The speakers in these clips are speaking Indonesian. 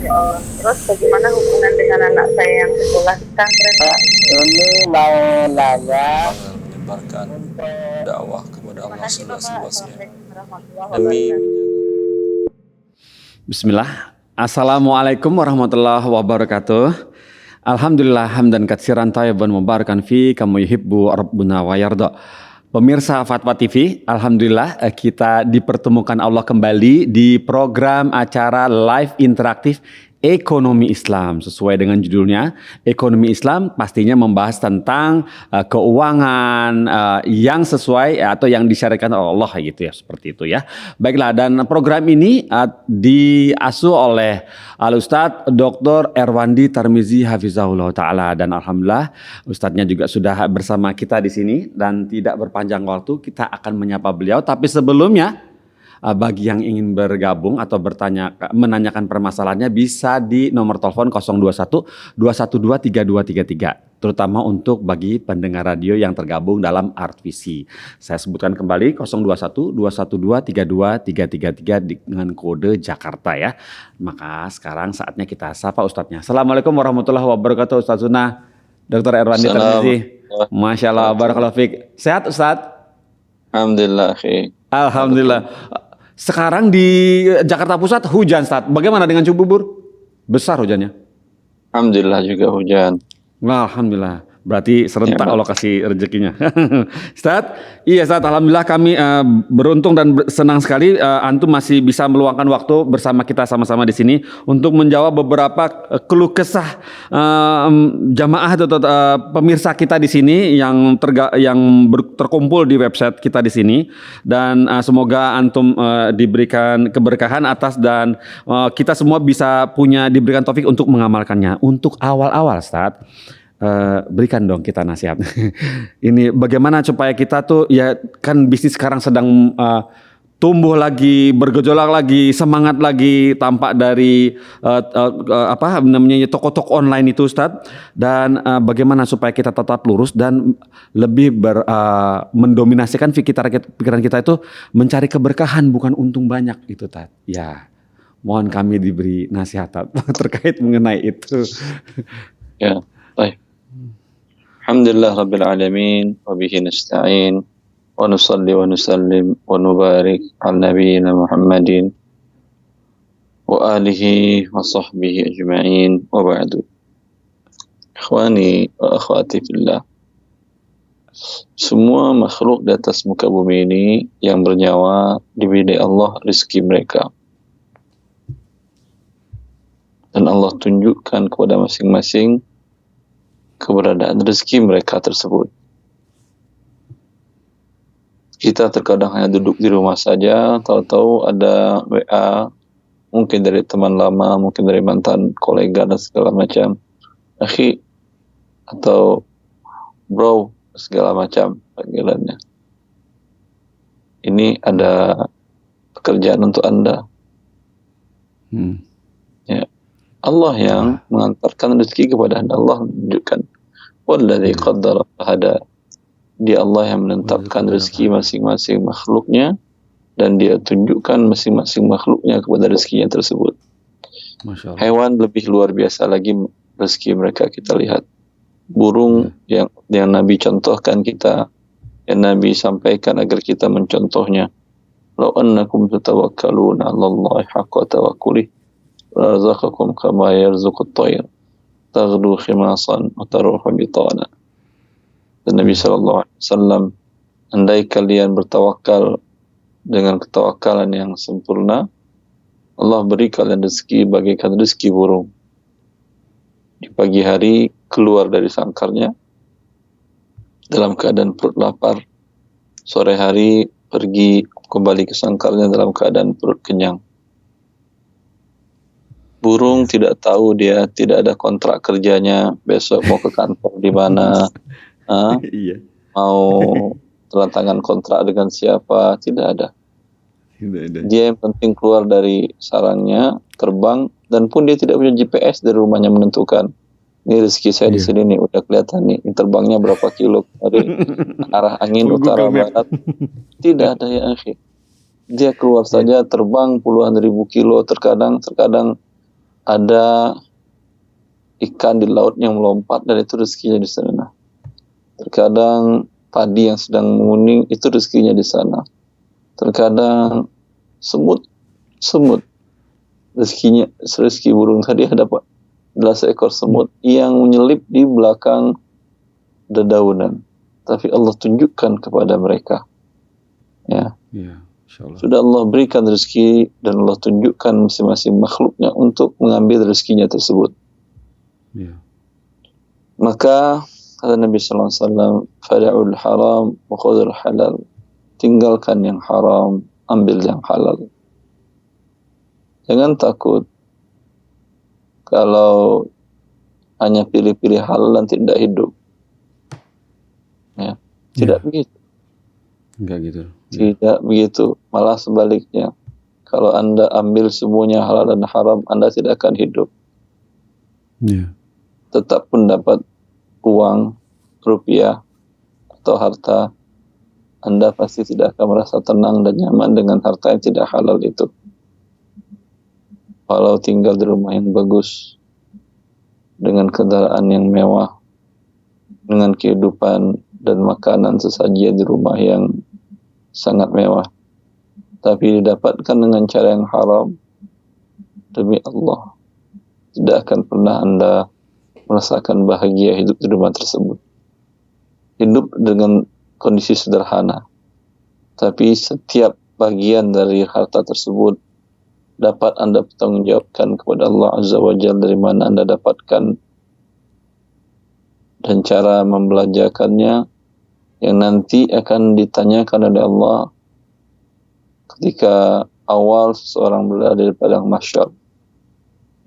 Ya Allah. Terus bagaimana hubungan dengan anak saya yang sekolah di pesantren? Ini mau nanya menyebarkan dakwah kepada Terima Allah kasih Bapak. seluas-luasnya Assalamualaikum warahmatullahi demi wabarakatuh. Bismillah. Assalamualaikum warahmatullahi wabarakatuh. Alhamdulillah hamdan katsiran thayyiban mubarakan fi kama yuhibbu rabbuna wa yarda. Pemirsa Fatwa TV, alhamdulillah kita dipertemukan Allah kembali di program acara live interaktif Ekonomi Islam. Sesuai dengan judulnya, Ekonomi Islam pastinya membahas tentang keuangan yang sesuai atau yang disyariatkan oleh Allah gitu ya, seperti itu ya. Baiklah, dan program ini diasuh oleh Al-Ustadz Dr. Erwandi Tarmizi Hafizahullah Ta'ala, dan alhamdulillah Ustadznya juga sudah bersama kita di sini, dan tidak berpanjang waktu kita akan menyapa beliau. Tapi sebelumnya, bagi yang ingin bergabung atau menanyakan permasalahannya bisa di nomor telepon 021 212 3233, terutama untuk bagi pendengar radio yang tergabung dalam Artvisi. Saya sebutkan kembali 021 212 32333 dengan kode Jakarta ya. Maka sekarang saatnya kita sapa Ustadznya. Assalamualaikum warahmatullahi wabarakatuh, Ustadz Sunnah Dr. Erwandi Tarmizi. Masya Allah, barakallahu fiik. Sehat Ustadz? Alhamdulillah. Alhamdulillah. Sekarang di Jakarta Pusat hujan, Ustadz. Bagaimana dengan Cibubur? Besar hujannya? Alhamdulillah juga hujan. Nah, alhamdulillah. Berarti serentak Allah kasih rezekinya. Ustadz, iya Ustadz, alhamdulillah kami beruntung dan senang sekali antum masih bisa meluangkan waktu bersama kita sama-sama di sini untuk menjawab beberapa keluh kesah jamaah atau pemirsa kita di sini yang terkumpul di website kita di sini, dan semoga antum diberikan keberkahan atas, dan kita semua bisa diberikan taufik untuk mengamalkannya. Untuk awal-awal Ustadz, berikan dong kita nasihat. Ini bagaimana supaya kita tuh, ya kan bisnis sekarang sedang tumbuh lagi, bergejolak lagi, semangat lagi tampak dari toko-toko online itu Ustadz, dan bagaimana supaya kita tetap lurus dan lebih mendominasikan pikiran kita itu mencari keberkahan bukan untung banyak itu Ustadz. Ya, mohon kami diberi nasihat terkait mengenai itu. Ya, baik. Alhamdulillah Rabbil Alamin, wa bihi nasta'in, wa nusalli wa nusallim wa nubarik ala nabiyyina Muhammadin wa alihi wa sahbihi ajma'in, wa ba'du. Ikhwani wa akhwati fillah, semua makhluk di atas muka bumi ini yang bernyawa diberi Allah rezeki mereka, dan Allah tunjukkan kepada masing-masing keberadaan rezeki mereka tersebut. Kita terkadang hanya duduk di rumah saja, tahu-tahu ada WA, mungkin dari teman lama, mungkin dari mantan kolega dan segala macam, akhi atau bro, segala macam panggilannya. Ini ada pekerjaan untuk Anda. Ya. Allah yang mengantarkan rezeki kepada Anda. Allah menunjukkan, walladzi qaddara fahada. Dia Allah yang menetapkan rezeki masing-masing makhluknya, dan dia tunjukkan masing-masing makhluknya kepada rezekinya tersebut. Masya Allah. Hewan lebih luar biasa lagi rezeki mereka. Kita lihat burung yang Nabi contohkan kita, yang Nabi sampaikan agar kita mencontohnya. Law annakum tatawakkaluna 'alallahi haqqa tawakkulih razaqakum kama yarzuqut tayr taghdu khimasan wa taruhu bitana. Dan Nabi SAW, andai kalian bertawakal dengan ketawakalan yang sempurna, Allah beri kalian rezeki bagaikan rezeki burung. Di pagi hari keluar dari sangkarnya dalam keadaan perut lapar, sore hari pergi kembali ke sangkarnya dalam keadaan perut kenyang. Burung tidak tahu, dia tidak ada kontrak kerjanya, besok mau ke kantor di mana, mau tanda tangan kontrak dengan siapa, tidak ada. Dia yang penting keluar dari sarangnya, terbang, dan pun dia tidak punya GPS dari rumahnya menentukan. Ini rezeki saya di sini nih, udah kelihatan nih, terbangnya berapa kilo dari arah angin utara barat. Tidak ada ya akhi. Dia keluar saja terbang puluhan ribu kilo, terkadang ada ikan di laut yang melompat dan itu rezekinya di sana. Terkadang padi yang sedang menguning itu rezekinya di sana. Terkadang semut rezeki burung tadi ada seekor semut yang menyelip di belakang dedaunan. Tapi Allah tunjukkan kepada mereka. Ya. Insyaallah. Sudah Allah berikan rezeki dan Allah tunjukkan masing-masing makhluknya untuk mengambil rezekinya tersebut. Ya. Maka kata Nabi sallallahu alaihi wasallam, "Fada'ul haram wa khudhul halal." Tinggalkan yang haram, ambil yang halal. Jangan takut kalau hanya pilih-pilih halal dan tidak hidup. Ya, tidak begitu. Enggak gitu. Tidak begitu, malah sebaliknya. Kalau Anda ambil semuanya halal dan haram, Anda tidak akan hidup. Ya. Tetap pun dapat uang, rupiah, atau harta, Anda pasti tidak akan merasa tenang dan nyaman dengan harta yang tidak halal itu. Walau tinggal di rumah yang bagus, dengan kendaraan yang mewah, dengan kehidupan dan makanan sesaji di rumah yang sangat mewah, tapi didapatkan dengan cara yang haram, demi Allah, tidak akan pernah Anda merasakan bahagia hidup di rumah tersebut. Hidup dengan kondisi sederhana, tapi setiap bagian dari harta tersebut dapat Anda pertanggungjawabkan kepada Allah Azza wa Jalla dari mana Anda dapatkan dan cara membelanjakannya yang nanti akan ditanyakan oleh Allah ketika awal seseorang berada di padang mahsyar.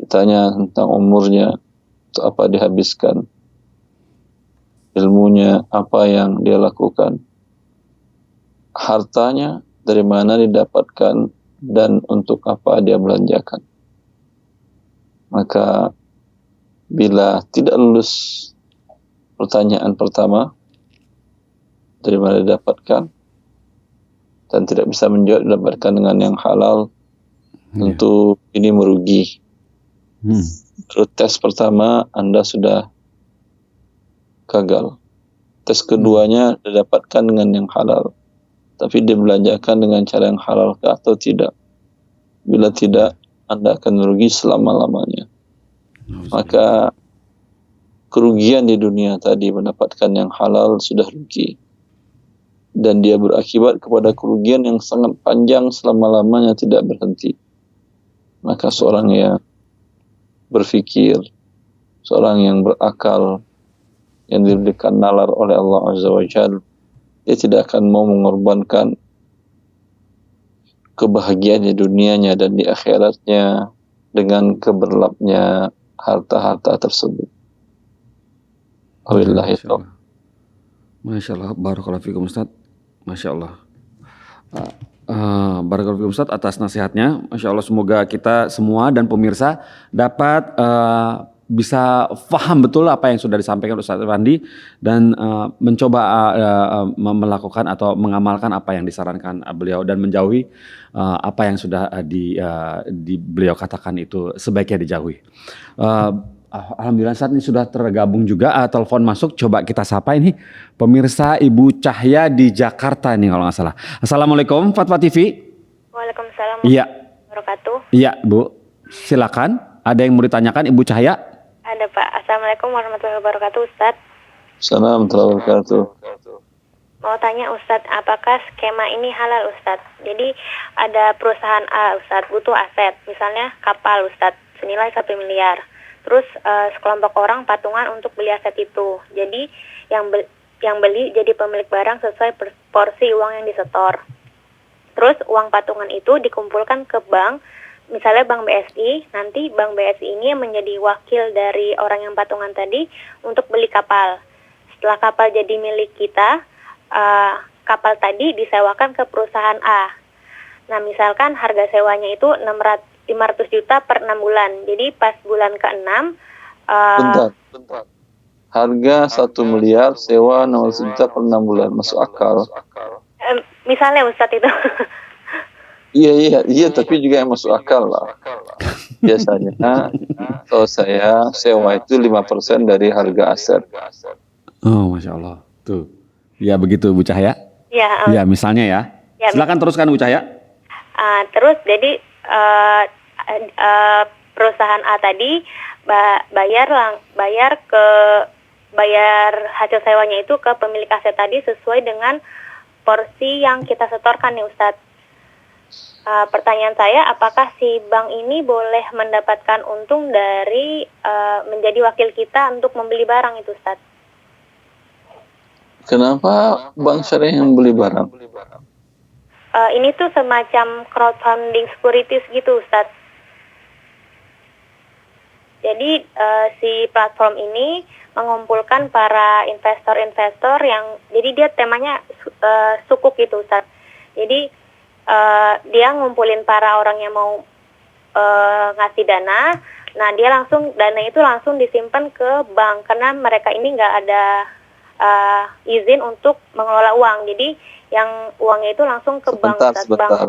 Ditanya tentang umurnya, untuk apa dihabiskan, ilmunya, apa yang dia lakukan, hartanya dari mana didapatkan, dan untuk apa dia belanjakan. Maka bila tidak lulus pertanyaan pertama, dari mana didapatkan, dan tidak bisa menjawab didapatkan dengan yang halal, tentu ini merugi. Terus tes pertama Anda sudah gagal. Tes keduanya didapatkan dengan yang halal, tapi dibelanjakan dengan cara yang halal atau tidak. Bila tidak, Anda akan merugi selama-lamanya. Maka kerugian di dunia tadi mendapatkan yang halal sudah rugi, dan dia berakibat kepada kerugian yang sangat panjang selama-lamanya tidak berhenti. Maka seorang yang berfikir, seorang yang berakal, yang diberikan nalar oleh Allah Azza wa Jalla, dia tidak akan mau mengorbankan kebahagiaan di dunianya dan di akhiratnya dengan keberlapnya harta-harta tersebut. Wabillahi taufiq. Masya Allah, barakallahu fikum Ustaz. Masya Allah. Barakallahu fikum Ustaz atas nasihatnya. Masya Allah, semoga kita semua dan pemirsa dapat bisa paham betul apa yang sudah disampaikan Ustaz Randi dan mencoba melakukan atau mengamalkan apa yang disarankan beliau dan menjauhi apa yang sudah di beliau katakan itu sebaiknya dijauhi. Alhamdulillah saat ini sudah tergabung juga telepon masuk, coba kita sapa ini pemirsa Ibu Cahya di Jakarta ini kalau nggak salah. Assalamualaikum Fatwa TV. Waalaikumsalam. Iya. Wabarakatuh. Iya Bu, silakan. Ada yang mau ditanyakan Ibu Cahya? Ada Pak. Assalamualaikum warahmatullahi wabarakatuh Ustadz. Assalamualaikum warahmatullahi wabarakatuh. Mau tanya Ustadz, apakah skema ini halal Ustadz? Jadi ada perusahaan A Ustadz butuh aset, misalnya kapal Ustadz senilai 1 miliar. Terus sekelompok orang patungan untuk beli aset itu. Jadi yang beli jadi pemilik barang sesuai porsi uang yang disetor. Terus uang patungan itu dikumpulkan ke bank, misalnya Bank BSI. Nanti Bank BSI ini yang menjadi wakil dari orang yang patungan tadi untuk beli kapal. Setelah kapal jadi milik kita, kapal tadi disewakan ke perusahaan A. Nah misalkan harga sewanya itu 500 juta per 6 bulan. Jadi pas bulan ke-6 Bentar. Harga 1 miliar sewa 600 juta per 6 bulan. Masuk akal. Misalnya Ustadz itu. Iya, tapi juga yang masuk akal lah. biasanya kalau saya sewa itu 5% dari harga aset. Oh, Masya Allah. Tuh. Ya begitu Bu Cahaya. Ya, Ya misalnya ya. Ya, Silakan teruskan Bu Cahaya. terus jadi perusahaan A tadi bayar hasil sewanya itu ke pemilik aset tadi sesuai dengan porsi yang kita setorkan nih Ustadz. Pertanyaan saya, apakah si bank ini boleh mendapatkan untung dari menjadi wakil kita untuk membeli barang itu Ustadz? Kenapa bank syariah yang beli barang? Ini tuh semacam crowdfunding securities gitu Ustadz. Jadi si platform ini mengumpulkan para investor-investor yang, jadi dia temanya sukuk gitu Ustadz. Jadi dia ngumpulin para orang yang mau ngasih dana. Nah dia dana itu langsung disimpan ke bank karena mereka ini nggak ada izin untuk mengelola uang. Jadi yang uangnya itu langsung ke bank. Sebentar.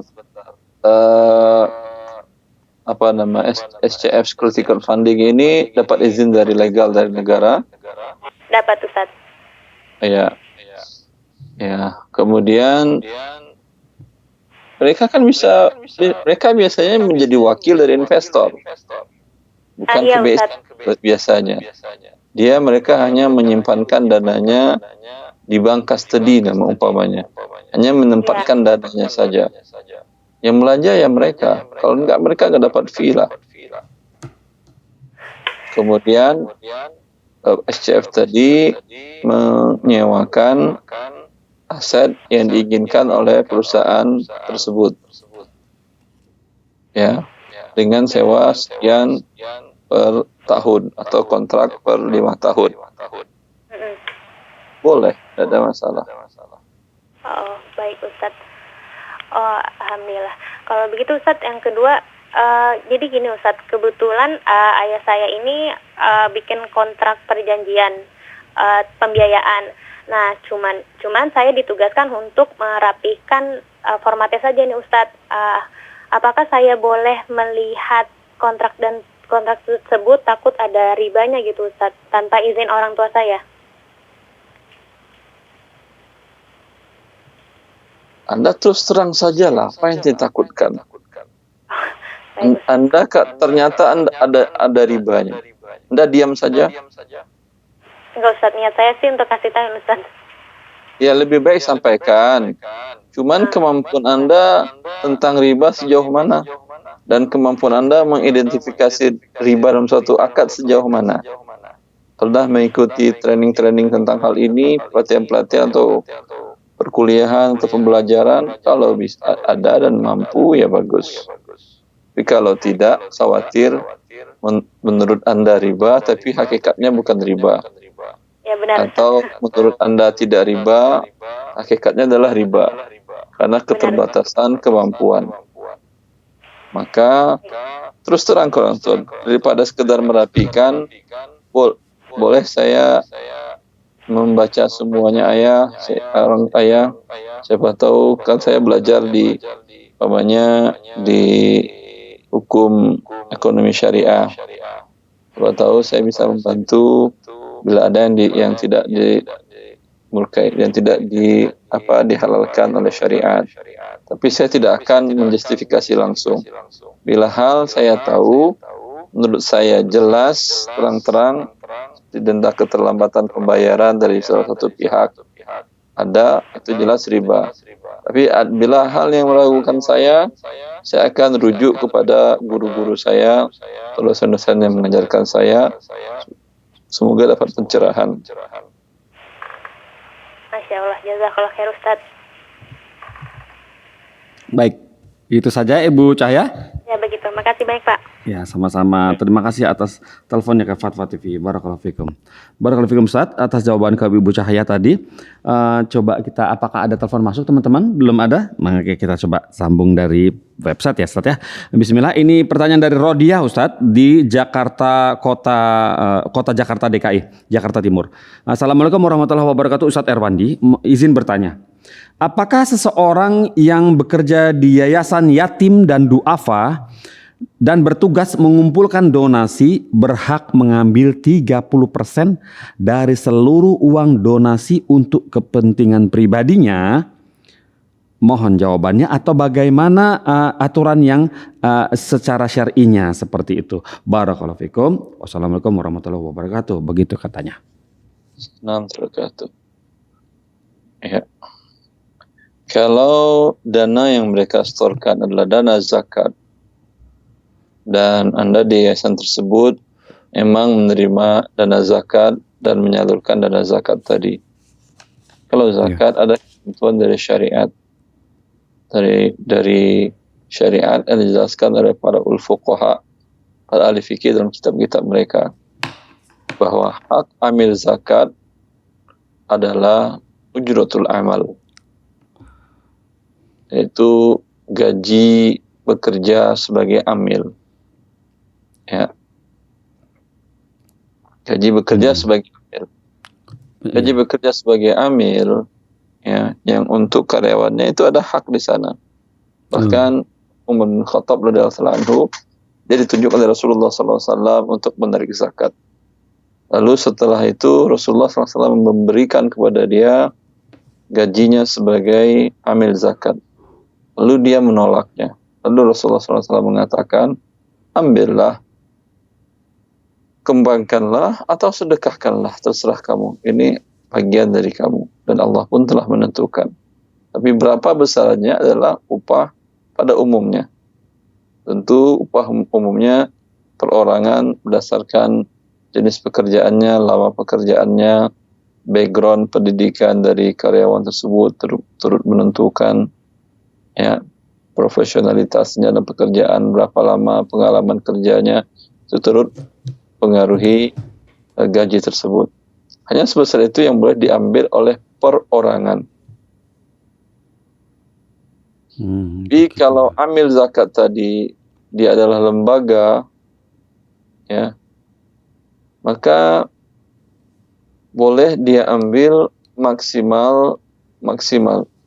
SCF Security Crowdfunding ini dapat izin dari legal dari negara? Dapat Ustaz. Ya. Kemudian mereka biasanya menjadi wakil dari investor, bukan biasanya. Mereka hanya menyimpankan dananya di bank custody nama umpamanya, hanya menempatkan dananya saja. Yang belanja ya mereka, kalau enggak mereka nggak dapat fee lah. Kemudian SCF tadi menyewakan aset yang diinginkan oleh perusahaan tersebut, ya, dengan sewa sekian per tahun atau kontrak per 5 tahun. Boleh, tidak ada masalah. Oh, baik Ustaz. Oh, alhamdulillah. Kalau begitu Ustaz, yang kedua, jadi gini Ustaz, kebetulan ayah saya ini bikin kontrak perjanjian pembiayaan. Nah, cuman saya ditugaskan untuk merapihkan formatnya saja nih Ustaz. Apakah saya boleh melihat kontrak tersebut, takut ada ribanya gitu Ustaz, tanpa izin orang tua saya? Anda terus terang sajalah, apa yang ditakutkan? Anda ternyata ada ribanya. Anda diam saja. Enggak Ustaz, niat saya sih untuk kasih tahu Ustaz. Ya lebih baik sampaikan. Cuman kemampuan Anda tentang riba sejauh mana? Dan kemampuan Anda mengidentifikasi riba dalam suatu akad sejauh mana? Pernah mengikuti training-training tentang hal ini, pelatihan-pelatihan atau perkuliahan atau pembelajaran? Kalau bisa ada dan mampu ya bagus. Tapi kalau tidak, khawatir menurut Anda riba, tapi hakikatnya bukan riba. Ya, benar. Atau menurut Anda tidak riba, hakikatnya adalah riba. Karena keterbatasan kemampuan. Maka terus terang ke orang tua, daripada sekedar merapikan, boleh saya membaca semuanya ayah, siapa tahu kan saya belajar di hukum ekonomi syariah. Siapa tahu saya bisa membantu bila ada yang tidak dimurkai, yang tidak dihalalkan oleh syariat. Tapi saya tidak akan menjustifikasi langsung. Bila hal saya tahu, menurut saya jelas terang-terang didenda keterlambatan pembayaran dari salah satu pihak ada, itu jelas riba. Tapi bila hal yang meragukan saya akan rujuk kepada guru-guru saya, dosen-dosen yang mengajarkan saya. Semoga dapat pencerahan. Masya Allah, jazakallah khair Ustaz. Baik, itu saja Ibu Cahaya. Ya begitu, makasih banyak Pak. Ya, sama-sama. Terima kasih atas teleponnya ke Fatwa TV. Barakallahu fikum. Barakallahu fikum Ustaz atas jawaban ke Ibu Cahaya tadi. Coba kita, apakah ada telepon masuk teman-teman? Belum ada? Maka kita coba sambung dari website ya Ustaz ya. Bismillah, ini pertanyaan dari Rodia Ustaz di Jakarta, kota Jakarta DKI, Jakarta Timur. Assalamualaikum warahmatullahi wabarakatuh. Ustaz Erwandi, izin bertanya. Apakah seseorang yang bekerja di yayasan yatim dan duafa dan bertugas mengumpulkan donasi berhak mengambil 30% dari seluruh uang donasi untuk kepentingan pribadinya. Mohon jawabannya atau bagaimana aturan yang secara syar'inya seperti itu. Barakallahu fikum. Wassalamualaikum warahmatullahi wabarakatuh. Begitu katanya. Wabarakatuh. Ya. Kalau dana yang mereka setorkan adalah dana zakat dan Anda di yayasan tersebut memang menerima dana zakat dan menyalurkan dana zakat tadi. Kalau zakat ada ketentuan dari syariat, dari syariat yang dijelaskan oleh para fuqaha, para ahli fikih dalam kitab-kitab mereka, bahwa hak amil zakat adalah ujratul amal, yaitu gaji bekerja sebagai amil. Ya. Gaji bekerja sebagai amil. Gaji bekerja sebagai amil, ya, yang untuk karyawannya itu ada hak di sana. Bahkan Umar bin Khattab radhiyallahu anhu, dia ditunjuk oleh Rasulullah SAW untuk menarik zakat. Lalu setelah itu Rasulullah SAW memberikan kepada dia gajinya sebagai amil zakat. Lalu dia menolaknya. Lalu Rasulullah SAW mengatakan, ambillah, kembangkanlah atau sedekahkanlah, terserah kamu. Ini bagian dari kamu dan Allah pun telah menentukan. Tapi berapa besarnya adalah upah pada umumnya. Tentu upah umumnya perorangan berdasarkan jenis pekerjaannya, lama pekerjaannya, background pendidikan dari karyawan tersebut turut menentukan, ya, profesionalitasnya dan pekerjaan, berapa lama pengalaman kerjanya, itu turut pengaruhi gaji tersebut. Hanya sebesar itu yang boleh diambil oleh perorangan. Jadi kalau amil zakat tadi dia adalah lembaga, ya, maka boleh dia ambil maksimal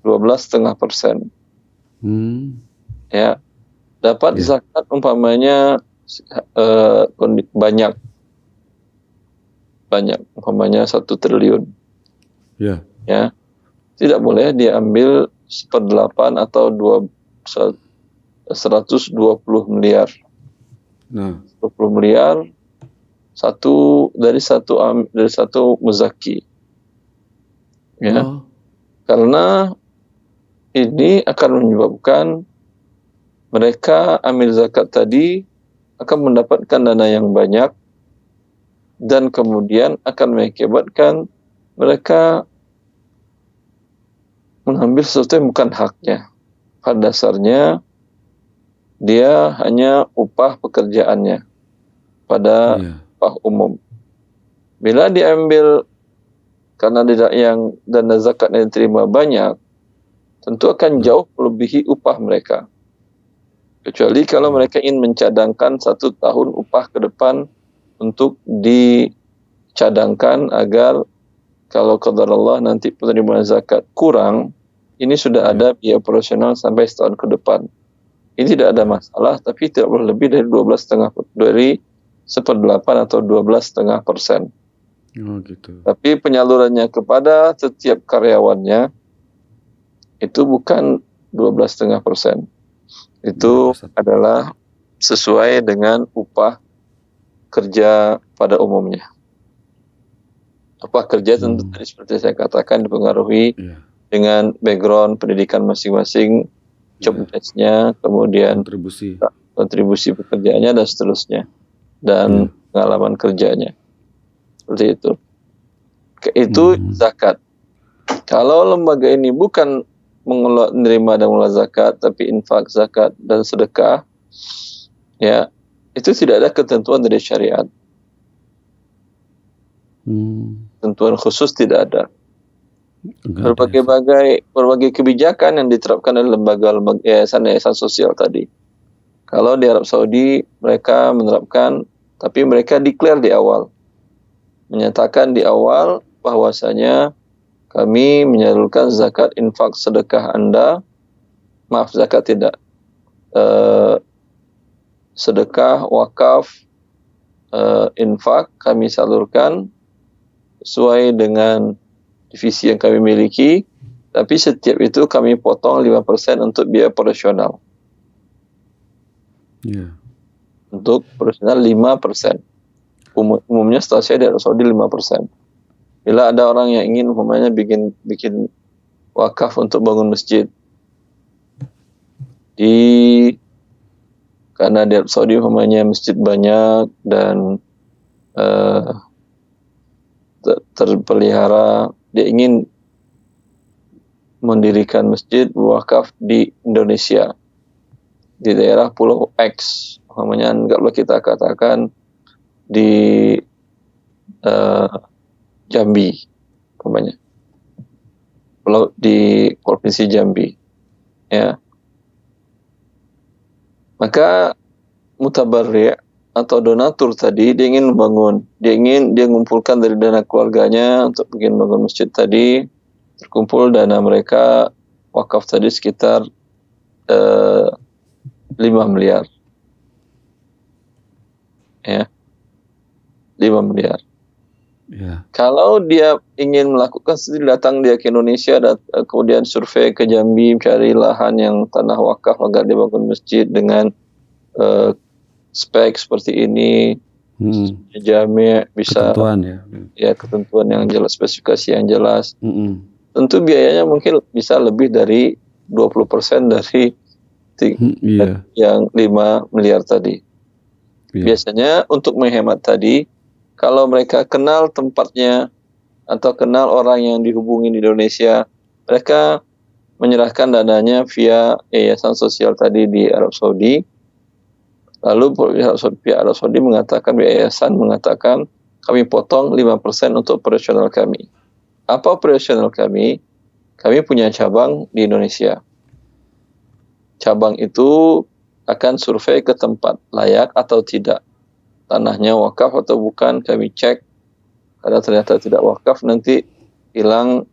12,5%. Ya, dapat zakat umpamanya banyak, umpamanya 1 triliun. Ya, tidak boleh dia ambil 1/8 atau 120 miliar. 20 miliar dari satu muzaki. Ya. Karena ini akan menyebabkan mereka amil zakat tadi akan mendapatkan dana yang banyak dan kemudian akan mengakibatkan mereka mengambil sesuatu yang bukan haknya. Pada dasarnya dia hanya upah pekerjaannya pada upah umum. Bila diambil karena yang dana zakat yang diterima banyak, tentu akan jauh melebihi upah mereka. Kecuali kalau mereka ingin mencadangkan 1 tahun upah ke depan untuk dicadangkan agar kalau qadarullah nanti penerimaan zakat kurang, ini sudah ada biaya operasional sampai setahun ke depan. Ini tidak ada masalah, tapi tidak boleh lebih dari 1/8 atau 12,5%. Gitu. Tapi penyalurannya kepada setiap karyawannya itu bukan 12,5%. Itu adalah sesuai dengan upah kerja pada umumnya. Upah kerja tentu tadi seperti saya katakan dipengaruhi dengan background pendidikan masing-masing, job desk-nya, kemudian kontribusi pekerjaannya dan seterusnya, dan pengalaman kerjanya. Seperti itu. Itu zakat. Kalau lembaga ini bukan menerima dan mengelola zakat, tapi infak, zakat, dan sedekah, ya, itu tidak ada ketentuan dari syariat. Ketentuan khusus tidak ada. Berbagai kebijakan yang diterapkan oleh lembaga yayasan sosial tadi. Kalau di Arab Saudi mereka menerapkan, tapi mereka declare di awal, menyatakan di awal bahwasanya kami menyalurkan zakat, infak, sedekah Anda, zakat tidak, sedekah, wakaf, infak kami salurkan sesuai dengan divisi yang kami miliki, tapi setiap itu kami potong 5% untuk biaya operasional. Iya. Untuk operasional 5%. Umumnya setahu saya di Arab Saudi 5%. Bila ada orang yang ingin umpamanya bikin wakaf untuk bangun masjid, karena di Arab Saudi umpamanya masjid banyak dan terpelihara, dia ingin mendirikan masjid wakaf di Indonesia, di daerah Pulau X, umpamanya kalau kita katakan di Jambi, umpamanya pulau di provinsi Jambi, ya, maka mutabarri' atau donatur tadi dia ingin membangun, dia ngumpulkan dari dana keluarganya untuk bikin bangun masjid tadi, terkumpul dana mereka wakaf tadi sekitar 5 miliar, ya, 5 miliar. Ya. Kalau dia ingin melakukan sendiri, datang dia ke Indonesia dan kemudian survei ke Jambi, cari lahan yang tanah wakaf agar dibangun masjid dengan spek seperti ini, jami' bisa, ketentuan ya. Ketentuan yang jelas, spesifikasi yang jelas. Tentu biayanya mungkin bisa lebih dari 20% dari yang 5 miliar tadi. Biasanya untuk menghemat tadi, kalau mereka kenal tempatnya atau kenal orang yang dihubungi di Indonesia, mereka menyerahkan dananya via yayasan sosial tadi di Arab Saudi. Lalu pihak Arab Saudi mengatakan, yayasan mengatakan, kami potong 5% untuk operasional kami. Apa operasional kami? Kami punya cabang di Indonesia. Cabang itu akan survei ke tempat layak atau tidak. Tanahnya wakaf atau bukan, kami cek. Kalau ternyata tidak wakaf, nanti hilang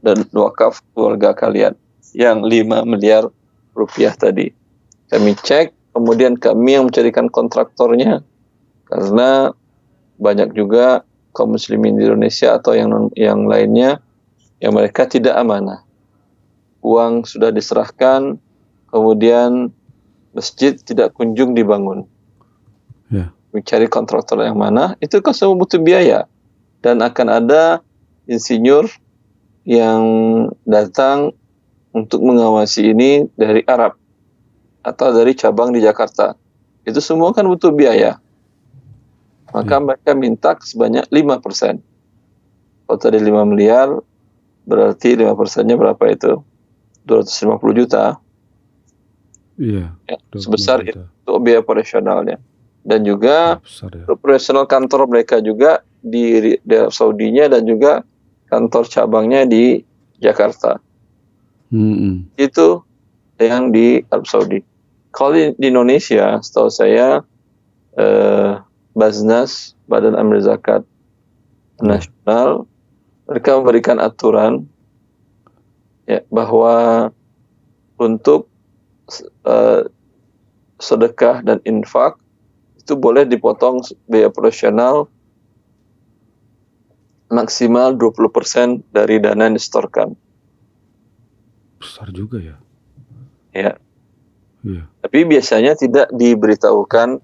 dan wakaf keluarga kalian yang 5 miliar rupiah tadi. Kami cek. Kemudian kami yang mencarikan kontraktornya, karena banyak juga kaum muslimin di Indonesia atau yang lainnya yang mereka tidak amanah. Uang sudah diserahkan, kemudian masjid tidak kunjung dibangun. Mencari kontraktor yang mana, itu kan semua butuh biaya. Dan akan ada insinyur yang datang untuk mengawasi ini dari Arab atau dari cabang di Jakarta. Itu semua kan butuh biaya. Maka mereka minta sebanyak 5%. Kalau tadi 5 miliar, berarti 5%-nya berapa itu? 250 juta. Iya. Ya, sebesar itu untuk biaya operasionalnya. Dan juga operasional kantor mereka juga di Arab Saudinya dan juga kantor cabangnya di Jakarta. Itu yang di Arab Saudi. Kalau di Indonesia, setahu saya, Baznas, Badan Amil Zakat Nasional, mereka memberikan aturan bahwa untuk sedekah dan infak itu boleh dipotong biaya operasional maksimal 20% dari dana yang disetorkan. Besar juga ya. Ya. Iya. Tapi biasanya tidak diberitahukan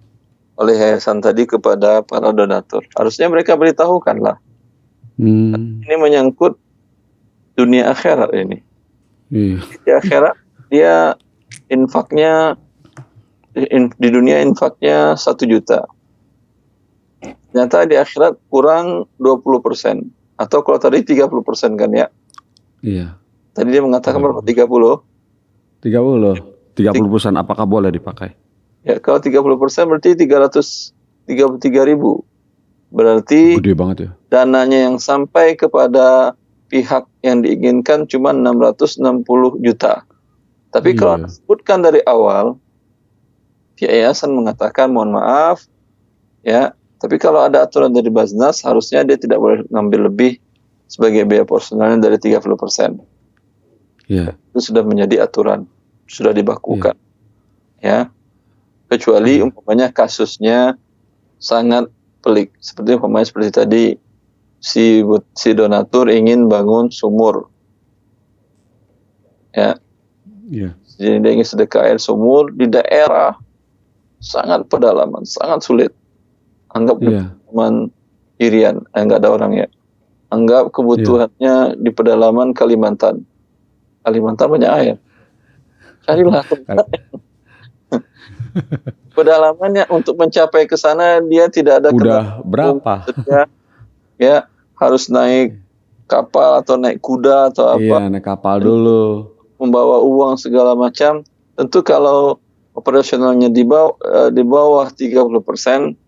oleh yayasan tadi kepada para donatur. Harusnya mereka beritahukan lah. Ini menyangkut dunia akhirat ini. Iya. Di akhirat dia infaknya di dunia infaknya 1 juta. Ternyata di akhirat kurang 20%. Atau kalau tadi 30% kan ya? Iya. Tadi dia mengatakan berapa? 30%. 30% apakah boleh dipakai? Ya, kalau 30% berarti 333.000. Berarti gede banget ya. Dananya yang sampai kepada pihak yang diinginkan cuma 660 juta. Tapi kalau disebutkan dari awal, pihak yayasan mengatakan mohon maaf, ya. Tapi kalau ada aturan dari Baznas, harusnya dia tidak boleh ngambil lebih sebagai biaya personalnya dari 30%. Iya. Itu sudah menjadi aturan, sudah dibakukan. Ya. kecuali umpamanya kasusnya sangat pelik, seperti tadi si donatur ingin bangun sumur, ya, jadi dia ingin sedekah air sumur di daerah sangat pedalaman, sangat sulit. Anggap pedalaman Irian, nggak ada orang ya. Anggap kebutuhannya di pedalaman Kalimantan. Kalimantan banyak air. Carilah tempat. Pedalamannya untuk mencapai ke sana dia tidak ada. Udah berapa? Ya, harus naik kapal atau naik kuda atau apa. Iya, naik kapal dulu. Membawa uang segala macam. Tentu kalau operasionalnya di bawah 30%,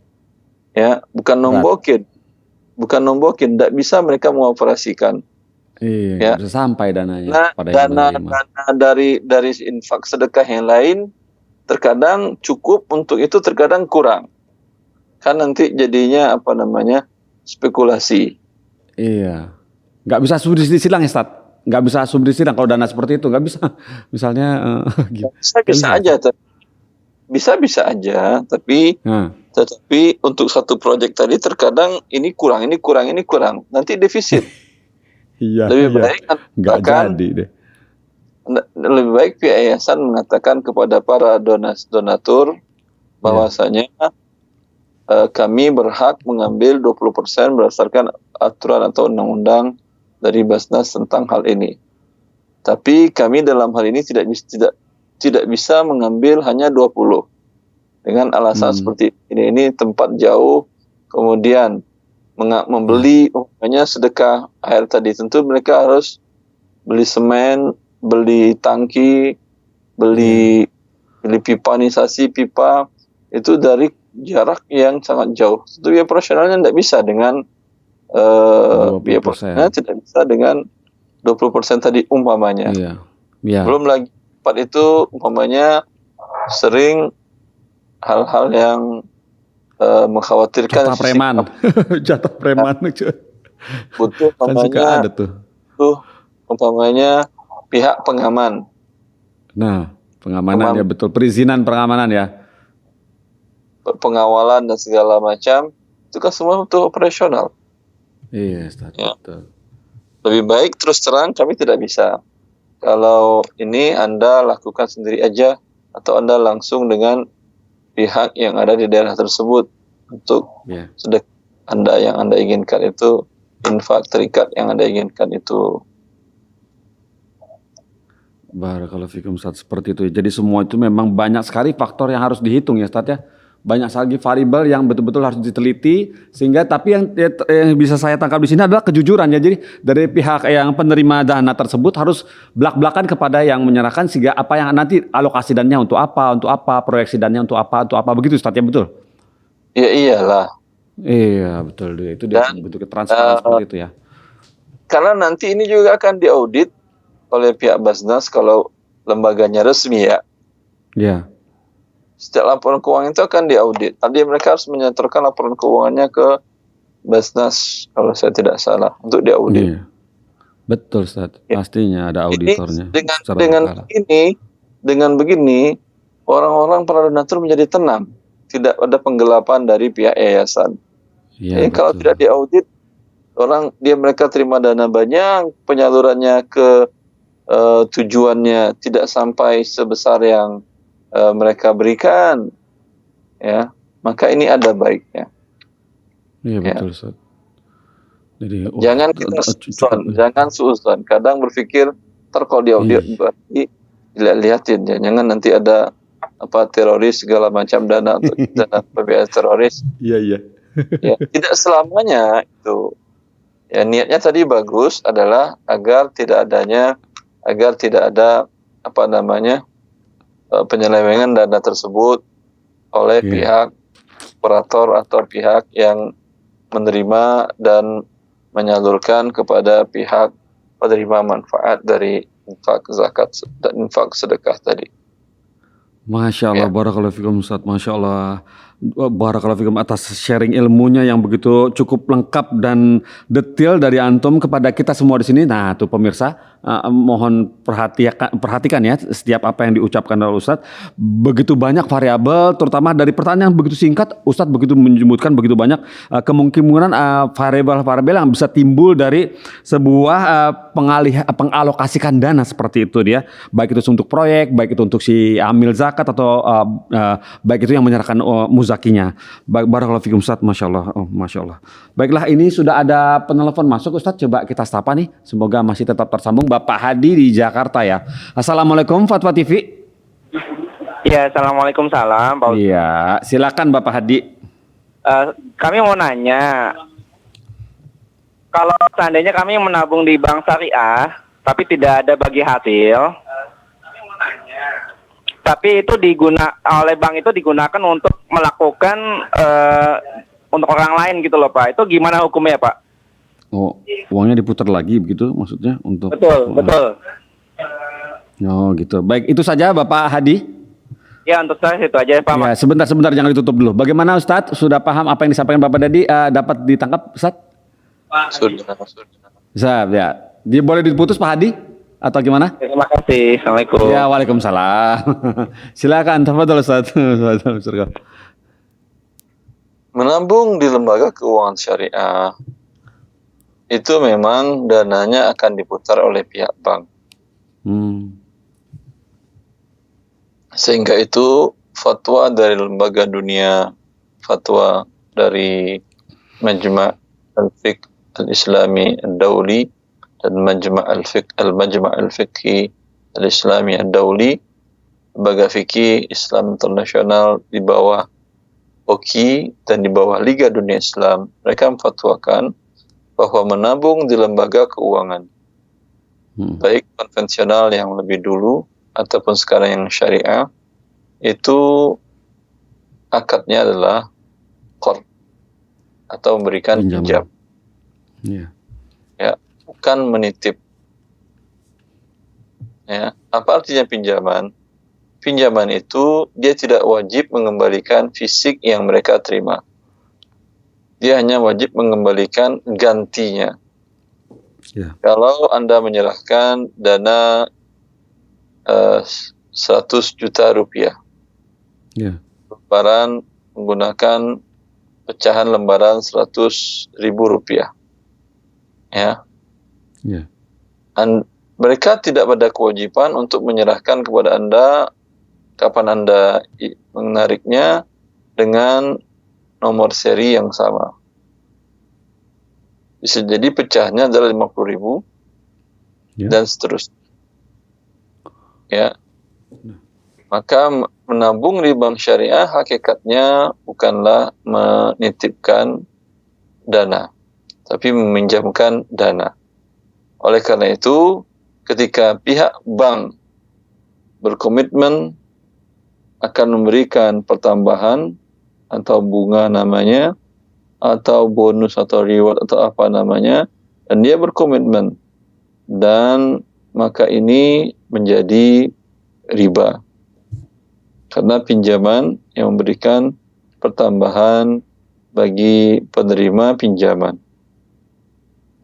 ya, bukan nombokin, tidak bisa mereka mengoperasikan. Iya, ya. Bisa sampai dananya. Nah, dana dari infak sedekah yang lain terkadang cukup untuk itu, terkadang kurang. Kan nanti jadinya spekulasi. Iya, nggak bisa subsidi silang ya, Ustaz? Nggak bisa subsidi silang kalau dana seperti itu, nggak bisa. Misalnya, bisa aja, tapi tetapi untuk satu proyek tadi terkadang ini kurang, nanti defisit. Lebih baik nggak jadi deh. Lebih baik pihak yayasan mengatakan kepada para donatur bahwasanya kami berhak mengambil 20% berdasarkan aturan atau undang-undang dari Basnas tentang hal ini. Tapi kami dalam hal ini tidak bisa mengambil hanya 20. Dengan alasan seperti ini tempat jauh, kemudian membeli umpamanya sedekah air tadi, tentu mereka harus beli semen, beli tangki, beli pipanisasi pipa itu dari jarak yang sangat jauh. Tentu biaya operasionalnya tidak bisa dengan biaya operasionalnya tidak bisa dengan 20% tadi umpamanya. Belum lagi tempat itu umpamanya sering hal-hal yang mengkhawatirkan. Jatah preman. Butuh umpamanya, umpamanya pihak pengaman. Nah, pengamanan ya betul, perizinan pengamanan ya. Pengawalan dan segala macam itu kan semua butuh operasional. Iya, betul. Lebih baik terus terang kami tidak bisa. Kalau ini Anda lakukan sendiri aja atau Anda langsung dengan pihak yang ada di daerah tersebut untuk sedekah Anda yang Anda inginkan itu, infak terikat yang Anda inginkan itu. Barakallahu fikum, Ustaz, seperti itu. Jadi semua itu memang banyak sekali faktor yang harus dihitung ya, Ustaz ya. Banyak sekali variabel yang betul-betul harus diteliti, sehingga tapi yang bisa saya tangkap di sini adalah kejujuran ya. Jadi dari pihak yang penerima dana tersebut harus belak-belakan kepada yang menyerahkan, sehingga apa yang nanti alokasi dananya untuk apa, proyeksi dananya untuk apa, begitu, Ustaz ya, betul? Iya, iyalah. Iya, betul. Itu dia bentuk transparan seperti itu ya. Karena nanti ini juga akan diaudit oleh pihak Basnas kalau lembaganya resmi ya. Iya. Setiap laporan keuangan itu akan diaudit. Tadi mereka harus menyetorkan laporan keuangannya ke Basnas kalau saya tidak salah untuk diaudit. Iya. Betul, Ustaz. Pastinya ada auditornya. Dengan begini orang-orang para donatur menjadi tenang. Tidak ada penggelapan dari pihak yayasan. Iya, kalau tidak diaudit, mereka terima dana banyak, penyalurannya ke tujuannya tidak sampai sebesar yang mereka berikan, ya, maka ini ada baiknya. Iya, betul, Ustaz. Jadi jangan suudzon. Kadang berpikir kalau diaudit berarti lihatin ya, jangan nanti ada teroris segala macam dana untuk dana pembiayaan teroris. Iya. Ya, tidak selamanya itu. Ya, niatnya tadi bagus adalah agar tidak ada penyelewengan dana tersebut oleh pihak operator atau pihak yang menerima dan menyalurkan kepada pihak penerima manfaat dari infak zakat dan infak sedekah tadi. Masya Allah, barakallahu fikum, Ustaz. Masya Allah. Barakallahu fikum atas sharing ilmunya yang begitu cukup lengkap dan detail dari antum kepada kita semua di sini. Nah, tuh pemirsa, mohon perhatikan ya setiap apa yang diucapkan oleh Ustadz. Begitu banyak variabel, terutama dari pertanyaan yang begitu singkat, Ustadz begitu menyebutkan begitu banyak kemungkinan variabel-variabel yang bisa timbul dari sebuah pengalokasikan dana seperti itu dia. Baik itu untuk proyek, baik itu untuk si amil zakat atau baik itu yang menyerahkan muzakinya. Barakallahu fikum Ustaz, Masya Allah. Oh, Masya Allah. Baiklah, ini sudah ada penelpon masuk Ustaz, coba kita sapa nih. Semoga masih tetap tersambung. Bapak Hadi di Jakarta ya. Assalamualaikum Fatwa TV. Ya, assalamualaikum salam, Pak. Iya, silakan Bapak Hadi. Kami mau nanya, kalau seandainya kami menabung di bank syariah, tapi tidak ada bagi hasil, tapi itu oleh bank itu digunakan untuk melakukan untuk orang lain gitu loh Pak. Itu gimana hukumnya Pak? Oh, uangnya diputar lagi begitu maksudnya untuk? Betul. Oh gitu. Baik, itu saja Bapak Hadi. Ya, untuk saya itu aja Pak. Ya, sebentar jangan ditutup dulu. Bagaimana Ustadz? Sudah paham apa yang disampaikan Bapak Hadi? Dapat ditangkap Ustadz? Sudah. Bisa ya. Dia boleh diputus Pak Hadi? Atau gimana? Terima kasih. Assalamualaikum. Ya, waalaikumsalam. Silakan, tafadhol Ustaz. Menabung di lembaga keuangan syariah itu memang dananya akan diputar oleh pihak bank. Sehingga itu fatwa dari lembaga dunia, fatwa dari Majma' al-Fiqh al-Islami al-Dawli dan Majma' al-Fiqhi al-Islami al-Dawli, lembaga fikih Islam internasional di bawah OKI dan di bawah Liga Dunia Islam, mereka memfatwakan bahwa menabung di lembaga keuangan, baik konvensional yang lebih dulu ataupun sekarang yang syariah, itu akadnya adalah qard atau memberikan pinjam. Ya, bukan menitip. Ya, apa artinya pinjaman? Pinjaman itu dia tidak wajib mengembalikan fisik yang mereka terima. Dia hanya wajib mengembalikan gantinya. Ya. Kalau Anda menyerahkan dana 100 juta rupiah, lembaran menggunakan pecahan lembaran 100.000 rupiah, mereka tidak pada kewajiban untuk menyerahkan kepada Anda kapan Anda menariknya dengan nomor seri yang sama. Bisa jadi pecahnya adalah 50.000 dan seterusnya. Ya, maka menabung di bank syariah hakikatnya bukanlah menitipkan dana, tapi meminjamkan dana. Oleh karena itu, ketika pihak bank berkomitmen akan memberikan pertambahan atau bunga namanya, atau bonus atau reward atau apa namanya, dan dia berkomitmen, dan maka ini menjadi riba. Karena pinjaman yang memberikan pertambahan bagi penerima pinjaman.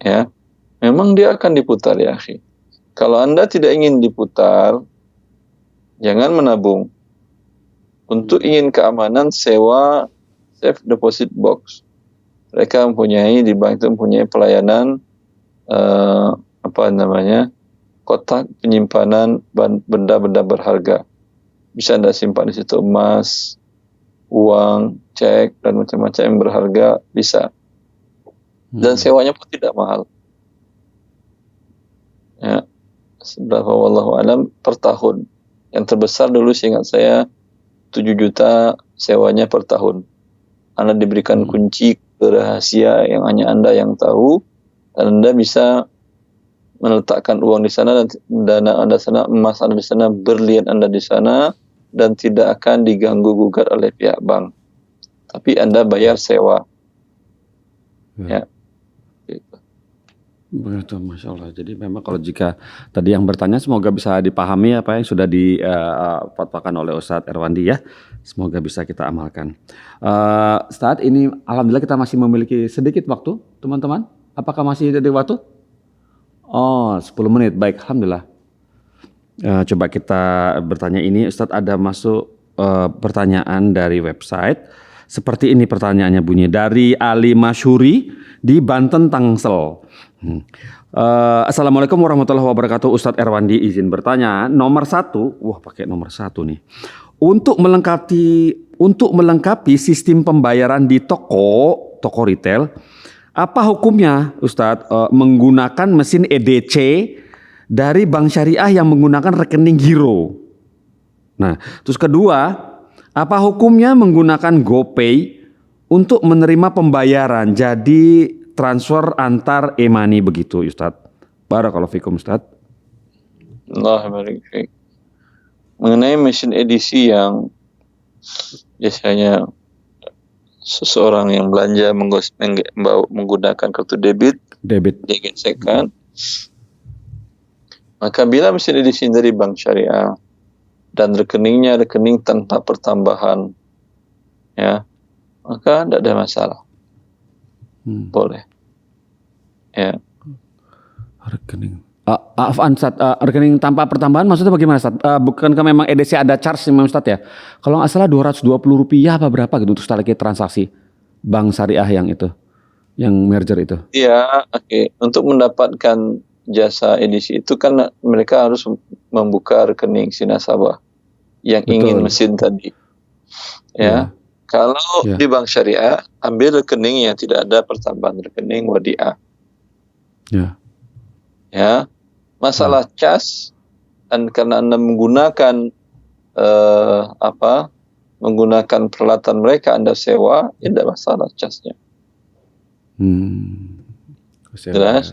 Ya, memang dia akan diputar ya, akhi. Kalau Anda tidak ingin diputar, jangan menabung. Untuk ingin keamanan, sewa safe deposit box. Mereka mempunyai di bank itu mempunyai pelayanan kotak penyimpanan benda-benda berharga. Bisa Anda simpan di situ emas, uang, cek, dan macam-macam yang berharga bisa. Dan sewanya pun tidak mahal. Ya, seberapa wallahu alam per tahun. Yang terbesar dulu seingat saya 7 juta sewanya per tahun. Anda diberikan kunci rahasia yang hanya Anda yang tahu, dan Anda bisa meletakkan uang di sana, dan dana Anda sana, emas Anda di sana, berlian Anda di sana, dan tidak akan diganggu gugat oleh pihak bank. Tapi Anda bayar sewa. Ya. Begitu, Masya Allah. Jadi memang kalau jika tadi yang bertanya semoga bisa dipahami apa yang sudah difatwakan oleh Ustadz Erwandi ya. Semoga bisa kita amalkan. Saat ini alhamdulillah kita masih memiliki sedikit waktu, teman-teman. Apakah masih ada waktu? Oh, 10 menit. Baik, alhamdulillah. Coba kita bertanya ini, Ustadz ada masuk pertanyaan dari website. Seperti ini pertanyaannya bunyi dari Ali Masyuri di Banten Tangsel. Assalamualaikum warahmatullahi wabarakatuh. Ustadz Erwandi izin bertanya. Nomor 1, wah pakai nomor 1 nih. Untuk melengkapi sistem pembayaran di toko retail, apa hukumnya Ustadz menggunakan mesin EDC dari bank syariah yang menggunakan rekening giro? Nah, terus kedua, apa hukumnya menggunakan GoPay untuk menerima pembayaran? Jadi transfer antar e-money begitu, Ustadz. Barakallahu fikum, Ustadz. Allah barik fiik. Mengenai mesin edisi yang biasanya seseorang yang belanja menggunakan kartu debit digesekkan, maka bila mesin edisi dari bank syariah dan rekeningnya rekening tanpa pertambahan, ya, maka tidak ada masalah. Boleh. Ya. Rekening. Rekening tanpa pertambahan maksudnya bagaimana, Ustaz? Bukankah memang EDC ada charge memang, Ustaz ya? Kalau nggak salah Rp220 apa berapa gitu untuk sekali transaksi bank syariah yang itu, yang merger itu? Iya, oke. Untuk mendapatkan jasa edisi itu kan mereka harus membuka rekening si nasabah yang ingin mesin tadi. Ya. Kalau di bank syariah, ambil rekening yang tidak ada pertambahan rekening wadiah. Ya. Masalah cas, dan karena Anda menggunakan menggunakan peralatan mereka Anda sewa, tidak masalah casnya. Jelas?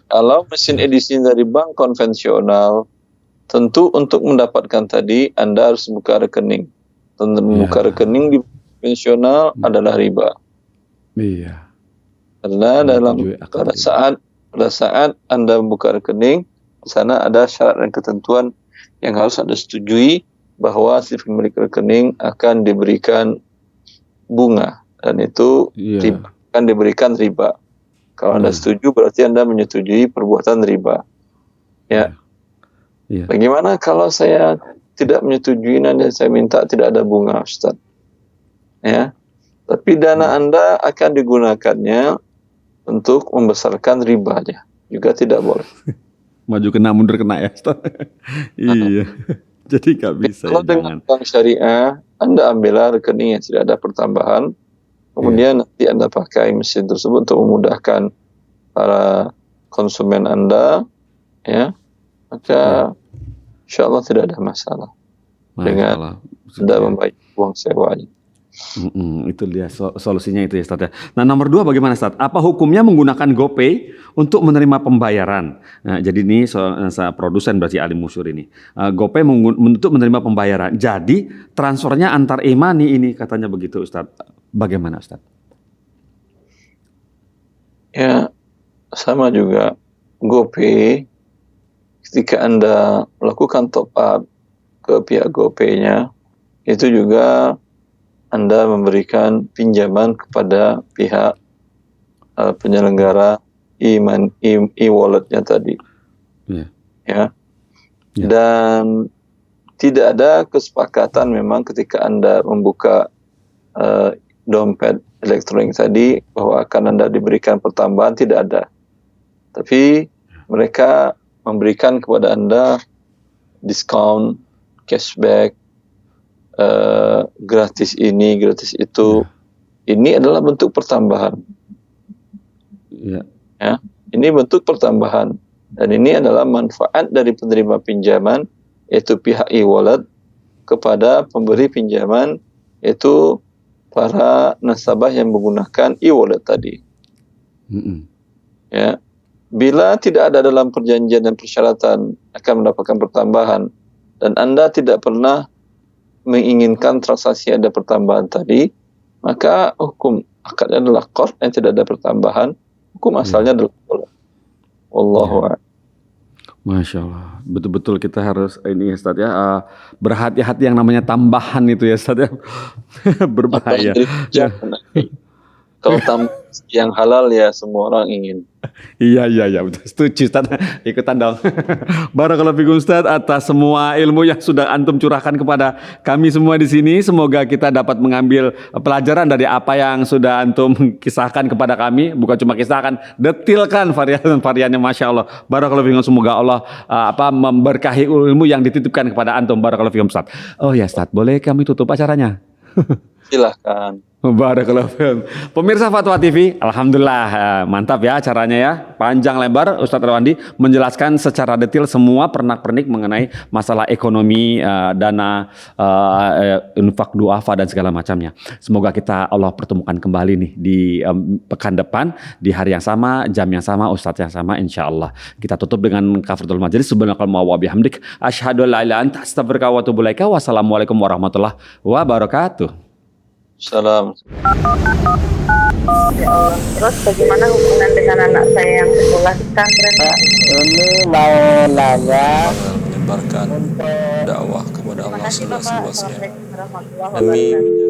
Kalau mesin edisi dari bank konvensional, tentu untuk mendapatkan tadi Anda harus buka rekening. Dan membuka rekening di konvensional adalah riba. Iya. Karena pada saat Anda membuka rekening, di sana ada syarat dan ketentuan yang harus Anda setujui bahwa si pemilik rekening akan diberikan bunga, dan itu akan diberikan riba. Kalau Anda setuju, berarti Anda menyetujui perbuatan riba. Ya. Bagaimana kalau saya tidak menyetujui dan saya minta tidak ada bunga, Ustaz? Ya. Tapi dana Anda akan digunakannya untuk membesarkan ribanya. Juga tidak boleh. Maju kena, mundur kena ya, Ustaz. Iya. Jadi nggak bisa. Kalau dengan bank syariah, Anda ambillah rekening yang tidak ada pertambahan, kemudian nanti Anda pakai mesin tersebut untuk memudahkan para konsumen Anda, ya, maka insya Allah tidak ada masalah dengan Anda membayar uang sewanya. Itu dia solusinya itu ya, Ustaz ya. Nah, nomor 2 bagaimana, Ustaz? Apa hukumnya menggunakan GoPay untuk menerima pembayaran? Nah, jadi ini produsen berarti Ali Musyur ini. GoPay untuk menerima pembayaran. Jadi transfernya antar e-money ini katanya begitu, Ustaz. Bagaimana, Ustaz? Ya, sama juga. GoPay, ketika Anda melakukan top up ke pihak GoPay-nya, itu juga Anda memberikan pinjaman kepada pihak penyelenggara e-walletnya tadi. Ya. Dan tidak ada kesepakatan memang ketika Anda membuka dompet elektronik tadi bahwa akan Anda diberikan pertambahan, tidak ada. Tapi mereka memberikan kepada Anda diskon, cashback, gratis ini, gratis itu. Ini adalah bentuk pertambahan. Ya, ini bentuk pertambahan, dan ini adalah manfaat dari penerima pinjaman, yaitu pihak e-wallet, kepada pemberi pinjaman, yaitu para nasabah yang menggunakan e-wallet tadi. Ya, bila tidak ada dalam perjanjian dan persyaratan akan mendapatkan pertambahan, dan Anda tidak pernah menginginkan transaksi ada pertambahan tadi, maka hukum akadnya adalah qard yang tidak ada pertambahan, hukum asalnya adalah boleh. Wallahu a'lam. Masya Allah, betul-betul kita harus ini Ustaz ya, berhati-hati yang namanya tambahan itu ya Ustaz ya, berbahaya. Ya. Kalau tambah yang halal ya semua orang ingin. Iya betul, setuju Ustaz, ikutan dong. Barakallahu fikum Ustaz atas semua ilmu yang sudah antum curahkan kepada kami semua di sini. Semoga kita dapat mengambil pelajaran dari apa yang sudah antum kisahkan kepada kami. Bukan cuma kisahkan, detilkan varian-variannya, Masya Allah. Barakallahu fikum, semoga Allah memberkahi ilmu yang dititipkan kepada antum. Barakallahu fikum Ustaz. Oh ya Ustaz, boleh kami tutup acaranya? Silahkan. Barakallahu fiikum. Pemirsa Fatwa TV, alhamdulillah mantap ya acaranya ya. Panjang lebar Ustadz Irwandi menjelaskan secara detail semua pernak-pernik mengenai masalah ekonomi, dana, infak, duafa dan segala macamnya. Semoga kita Allah pertemukan kembali nih di pekan depan di hari yang sama, jam yang sama, Ustadz yang sama, insyaallah. Kita tutup dengan kafaratul majelis. Subhanakallahumma wa bihamdik asyhadu an la ilaha illa anta astaghfiruka wa atubu ilaika. Wassalamualaikum warahmatullahi wabarakatuh. Salam. Ya Allah. Terus bagaimana hubungan dengan anak saya yang sekolah di pesantren? Ini mau nanya menyebarkan dakwah kepada Allah seluas-luasnya Assalamualaikum warahmatullahi demi wabarakatuh.